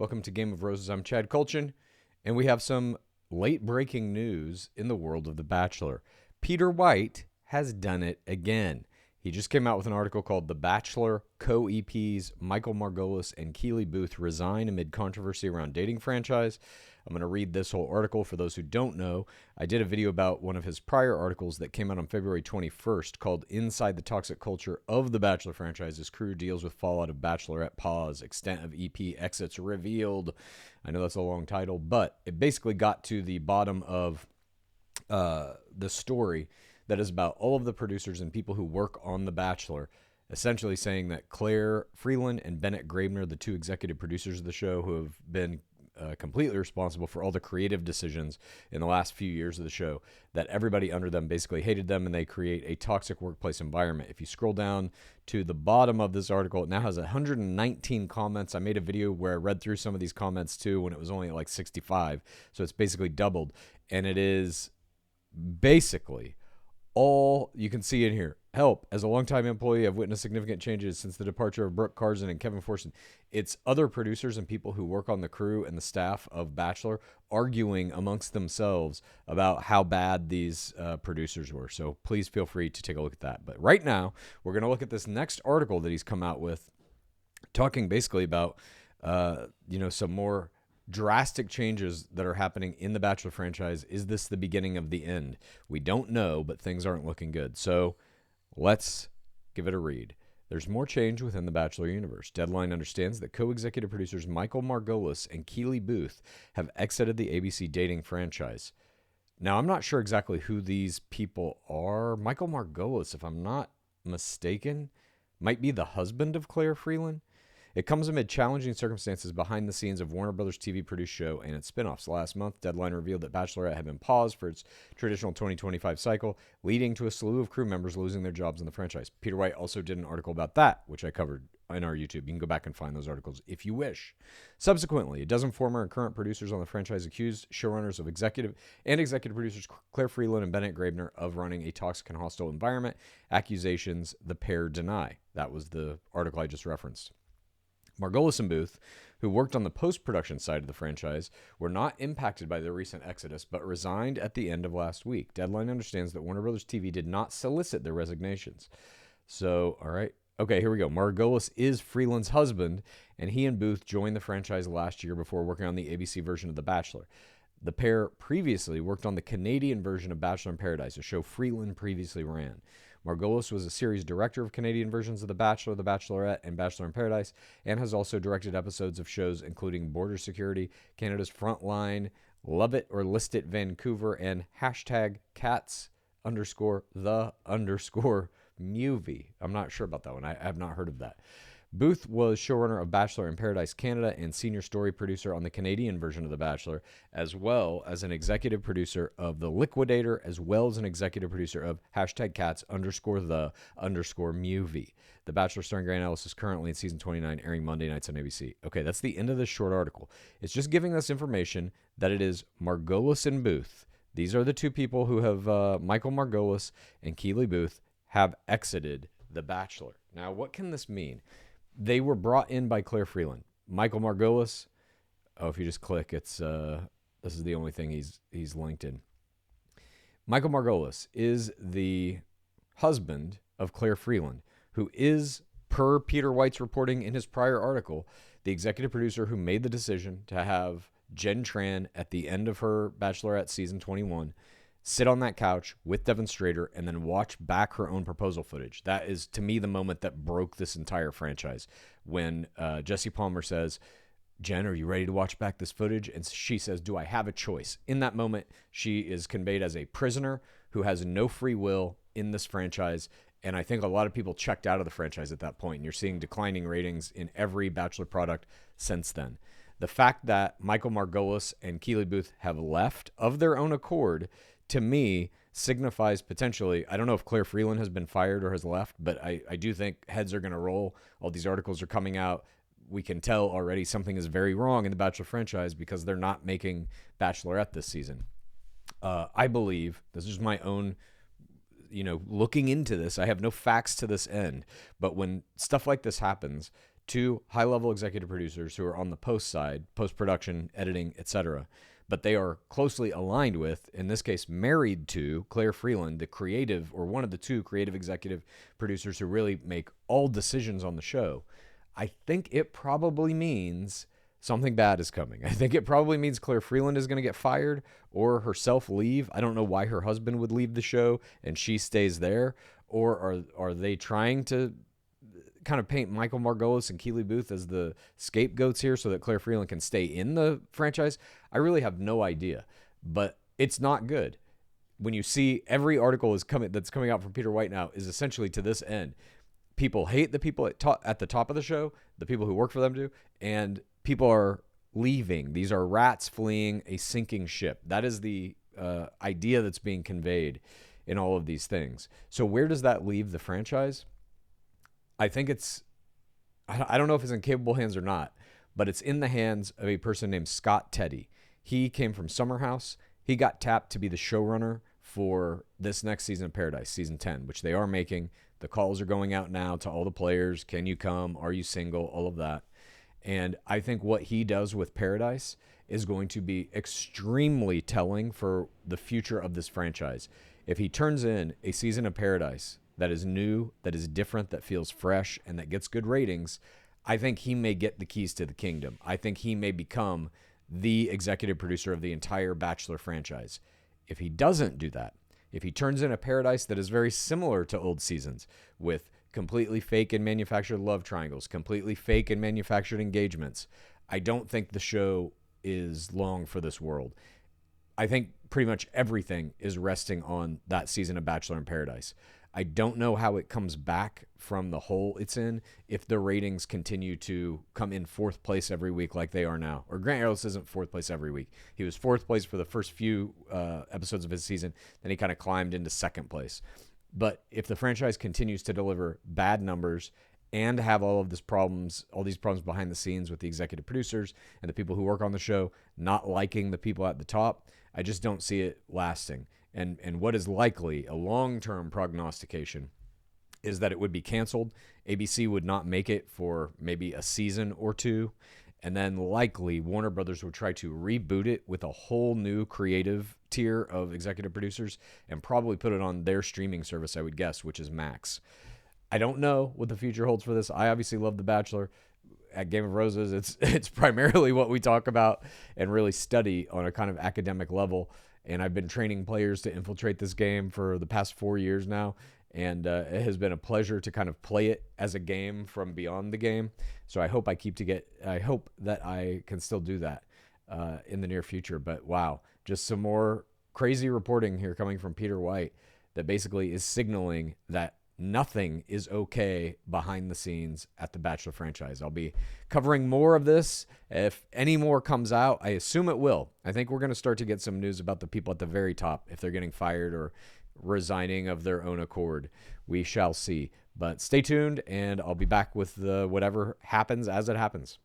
Welcome to Game of Roses. I'm Chad Kultgen, and we have some late-breaking news in the world of The Bachelor. Peter White has done it again. He just came out with an article called The Bachelor Co-EPs Michael Margolis and Keely Booth resign amid controversy around dating franchise. I'm going to read this whole article for those who don't know. I did a video about one of his prior articles that came out on February 21st called Inside the Toxic Culture of the Bachelor Franchise. His crew deals with fallout of Bachelorette pause, extent of EP exits revealed. I know that's a long title, but it basically got to the bottom of the story that is about all of the producers and people who work on The Bachelor, essentially saying that Claire Freeland and Bennett Graebner, the two executive producers of the show who have been completely responsible for all the creative decisions in the last few years of the show, that everybody under them basically hated them and they create a toxic workplace environment. If you scroll down to the bottom of this article, it now has 119 comments. I made a video where I read through some of these comments too when it was only like 65. So it's basically doubled. And it is basically all you can see in here. Help. As a longtime employee, I've witnessed significant changes since the departure of Brooke Carson and Kevin Forson. It's other producers and people who work on the crew and the staff of Bachelor arguing amongst themselves about how bad these producers were. So please feel free to take a look at that. But right now, we're going to look at this next article that he's come out with, talking basically about, some more drastic changes that are happening in the Bachelor franchise. Is this the beginning of the end? We don't know, but things aren't looking good. So let's give it a read. There's more change within the Bachelor universe. Deadline understands that co-executive producers Michael Margolis and Keely Booth have exited the ABC dating franchise. Now, I'm not sure exactly who these people are. Michael Margolis, if I'm not mistaken, might be the husband of Claire Freeland. It comes amid challenging circumstances behind the scenes of Warner Brothers TV produced show and its spinoffs. Last month, Deadline revealed that Bachelorette had been paused for its traditional 2025 cycle, leading to a slew of crew members losing their jobs in the franchise. Peter White also did an article about that, which I covered in our YouTube. You can go back and find those articles if you wish. Subsequently, a dozen former and current producers on the franchise accused showrunners of executive producers Claire Freeland and Bennett Graebner of running a toxic and hostile environment. Accusations the pair deny. That was the article I just referenced. Margolis and Booth, who worked on the post-production side of the franchise, were not impacted by the recent exodus, but resigned at the end of last week. Deadline understands that Warner Brothers TV did not solicit their resignations. So, all right. Okay, here we go. Margolis is Freeland's husband, and he and Booth joined the franchise last year before working on the ABC version of The Bachelor. The pair previously worked on the Canadian version of Bachelor in Paradise, a show Freeland previously ran. Margolis was a series director of Canadian versions of The Bachelor, The Bachelorette, and Bachelor in Paradise, and has also directed episodes of shows including Border Security, Canada's Frontline, Love It or List It Vancouver, and #the_movie. I'm not sure about that one. I have not heard of that. Booth was showrunner of Bachelor in Paradise Canada and senior story producer on the Canadian version of The Bachelor, as well as an executive producer of The Liquidator, as well as an executive producer of #cats_the_movie. The Bachelor starring Grant Ellis is currently in season 29, airing Monday nights on ABC. Okay, that's the end of this short article. It's just giving us information that it is Margolis and Booth. These are the two people who have, Michael Margolis and Keely Booth, have exited The Bachelor. Now, what can this mean? They were brought in by Claire Freeland. Michael Margolis, if you just click, it's this is the only thing he's linked in. Michael Margolis is the husband of Claire Freeland, who is, per Peter White's reporting in his prior article, the executive producer who made the decision to have Jen Tran at the end of her Bachelorette season 21 sit on that couch with Devin Strader and then watch back her own proposal footage. That is, to me, the moment that broke this entire franchise. When Jesse Palmer says, Jen, are you ready to watch back this footage? And she says, do I have a choice? In that moment, she is conveyed as a prisoner who has no free will in this franchise. And I think a lot of people checked out of the franchise at that point. And you're seeing declining ratings in every Bachelor product since then. The fact that Michael Margolis and Keely Booth have left of their own accord, to me, signifies potentially, I don't know if Claire Freeland has been fired or has left, but I do think heads are going to roll. All these articles are coming out. We can tell already something is very wrong in the Bachelor franchise because they're not making Bachelorette this season. I believe, this is my own, looking into this, I have no facts to this end, but when stuff like this happens, two high-level executive producers who are on the post side, post-production, editing, etc. But they are closely aligned with, in this case, married to Claire Freeland, the creative, or one of the two creative executive producers who really make all decisions on the show. I think it probably means something bad is coming. I think it probably means Claire Freeland is going to get fired or herself leave. I don't know why her husband would leave the show and she stays there. Or are they trying to kind of paint Michael Margolis and Keely Booth as the scapegoats here so that Claire Freeland can stay in the franchise? I really have no idea, but it's not good. When you see every article that's coming out from Peter White now is essentially to this end. People hate the people at the top of the show, the people who work for them do, and people are leaving. These are rats fleeing a sinking ship. That is the idea that's being conveyed in all of these things. So where does that leave the franchise? I think I don't know if it's in capable hands or not, but it's in the hands of a person named Scott Teddy. He came from Summer House. He got tapped to be the showrunner for this next season of Paradise, season 10, which they are making. The calls are going out now to all the players. Can you come? Are you single? All of that. And I think what he does with Paradise is going to be extremely telling for the future of this franchise. If he turns in a season of Paradise that is new, that is different, that feels fresh, and that gets good ratings, I think he may get the keys to the kingdom. I think he may become the executive producer of the entire Bachelor franchise. If he doesn't do that, if he turns in a Paradise that is very similar to old seasons with completely fake and manufactured love triangles, completely fake and manufactured engagements, I don't think the show is long for this world. I think pretty much everything is resting on that season of Bachelor in Paradise. I don't know how it comes back from the hole it's in if the ratings continue to come in fourth place every week like they are now. Or Grant Harris isn't fourth place every week. He was fourth place for the first few episodes of his season. Then he kind of climbed into second place. But if the franchise continues to deliver bad numbers and have all these problems behind the scenes with the executive producers and the people who work on the show not liking the people at the top, I just don't see it lasting. And what is likely a long-term prognostication is that it would be canceled. ABC would not make it for maybe a season or two. And then likely Warner Brothers would try to reboot it with a whole new creative tier of executive producers and probably put it on their streaming service, I would guess, which is Max. I don't know what the future holds for this. I obviously love The Bachelor. At Game of Roses, it's primarily what we talk about and really study on a kind of academic level. And I've been training players to infiltrate this game for the past 4 years now. And it has been a pleasure to kind of play it as a game from beyond the game. So I hope I hope that I can still do that in the near future. But wow, just some more crazy reporting here coming from Peter White that basically is signaling that nothing is okay behind the scenes at the Bachelor franchise. I'll be covering more of this. If any more comes out, I assume it will. I think we're going to start to get some news about the people at the very top, if they're getting fired or resigning of their own accord. We shall see. But stay tuned, and I'll be back with whatever happens as it happens.